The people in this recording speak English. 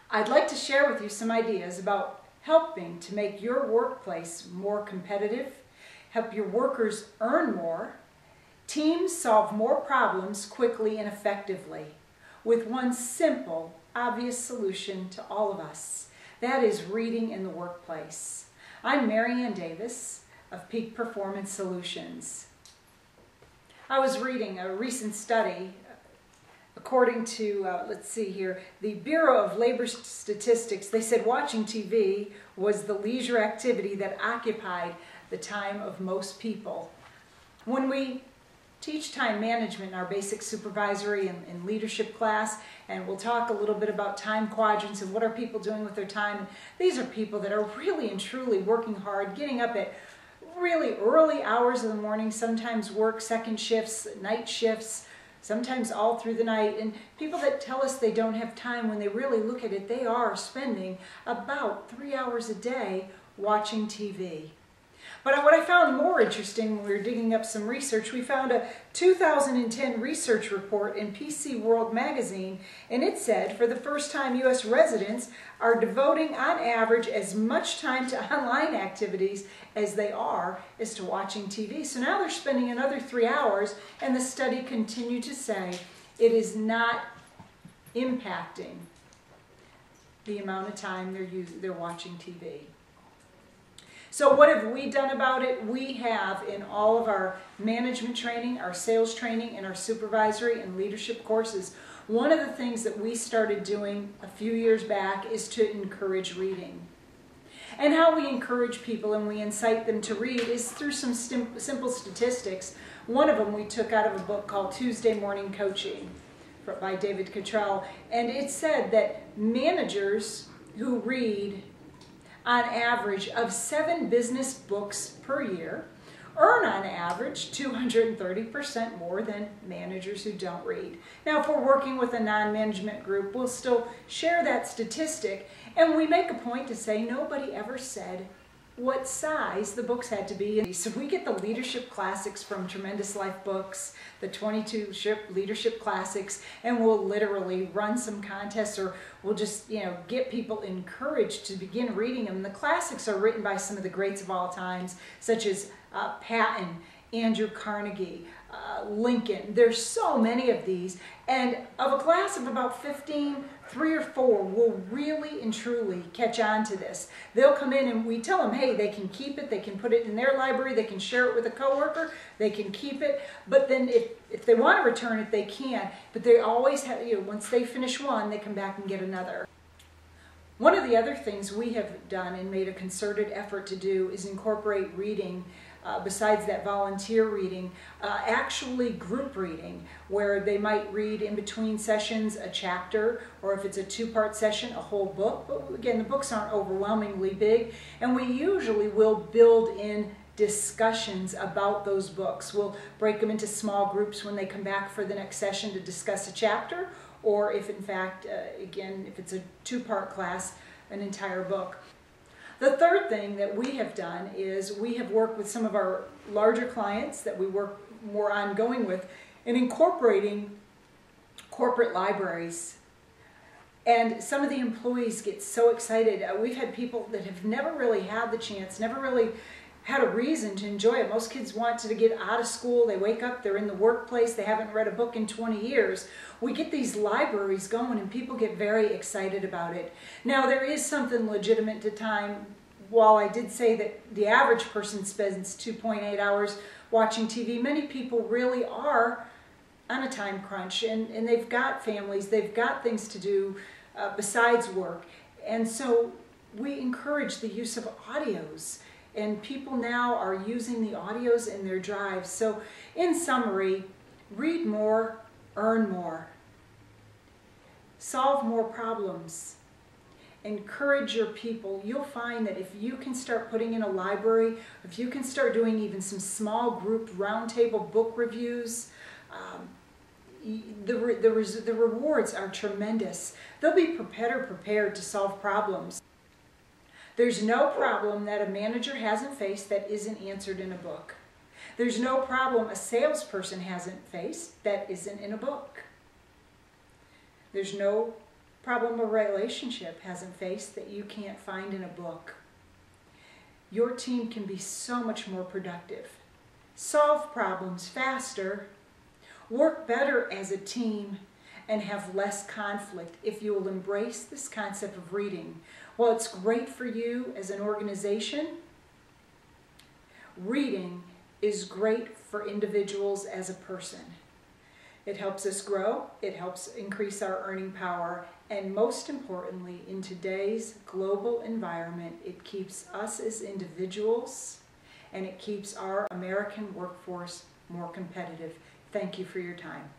I'd like to share with you some ideas about helping to make your workplace more competitive, help your workers earn more, teams solve more problems quickly and effectively, with one simple, obvious solution to all of us. That is reading in the workplace. I'm Anne Davis of Peak Performance Solutions. I was reading a recent study. According to, let's see here, the Bureau of Labor Statistics, they said watching TV was the leisure activity that occupied the time of most people. When we teach time management in our basic supervisory and leadership class, and we'll talk a little bit about time quadrants and what are people doing with their time. And these are people that are really and truly working hard, getting up at really early hours of the morning, sometimes work second shifts, night shifts, sometimes all through the night. And people that tell us they don't have time, when they really look at it, they are spending about 3 hours a day watching TV. But what I found more interesting when we were digging up some research, we found a 2010 research report in PC World magazine, and it said for the first time U.S. residents are devoting on average as much time to online activities as they are as to watching TV. So now they're spending another 3 hours, and the study continued to say it is not impacting the amount of time they're watching TV. So what have we done about it? We have, in all of our management training, our sales training, and our supervisory and leadership courses, one of the things that we started doing a few years back is to encourage reading. And how we encourage people and we incite them to read is through some simple statistics. One of them we took out of a book called Tuesday Morning Coaching by David Cottrell, and it said that managers who read on average of 7 business books per year earn on average 230% more than managers who don't read. Now, if we're working with a non-management group, we'll still share that statistic, and we make a point to say nobody ever said what size the books had to be. So we get the leadership classics from Tremendous Life Books, the 22 leadership classics, and we'll literally run some contests, or we'll just, get people encouraged to begin reading them. The classics are written by some of the greats of all times, such as Patton, Andrew Carnegie, Lincoln. There's so many of these, and of a class of about 15, 3 or 4 will really and truly catch on to this. They'll come in and we tell them, hey, they can keep it, they can put it in their library, they can share it with a coworker, they can keep it, but then if they want to return it, they can. But they always have, once they finish one, they come back and get another. One of the other things we have done and made a concerted effort to do is incorporate reading, besides that volunteer reading, actually group reading, where they might read in between sessions a chapter, or if it's a 2-part session, a whole book. But again, the books aren't overwhelmingly big, and we usually will build in discussions about those books. We'll break them into small groups when they come back for the next session to discuss a chapter, or if in fact, again, if it's a 2-part class, an entire book. The third thing that we have done is we have worked with some of our larger clients that we work more ongoing with in incorporating corporate libraries. And some of the employees get so excited. We've had people that have never really had the chance, never really had a reason to enjoy it. Most kids want to get out of school, they wake up, they're in the workplace, they haven't read a book in 20 years. We get these libraries going and people get very excited about it. Now, there is something legitimate to time. While I did say that the average person spends 2.8 hours watching TV, many people really are on a time crunch, and they've got families, they've got things to do besides work. And so we encourage the use of audios. And people now are using the audios in their drives. So in summary, read more, earn more. Solve more problems. Encourage your people. You'll find that if you can start putting in a library, if you can start doing even some small group roundtable book reviews, the rewards are tremendous. They'll be better prepared to solve problems. There's no problem that a manager hasn't faced that isn't answered in a book. There's no problem a salesperson hasn't faced that isn't in a book. There's no problem a relationship hasn't faced that you can't find in a book. Your team can be so much more productive, solve problems faster, work better as a team, and have less conflict if you will embrace this concept of reading. While it's great for you as an organization, reading is great for individuals as a person. It helps us grow, it helps increase our earning power, and most importantly, in today's global environment, it keeps us as individuals and it keeps our American workforce more competitive. Thank you for your time.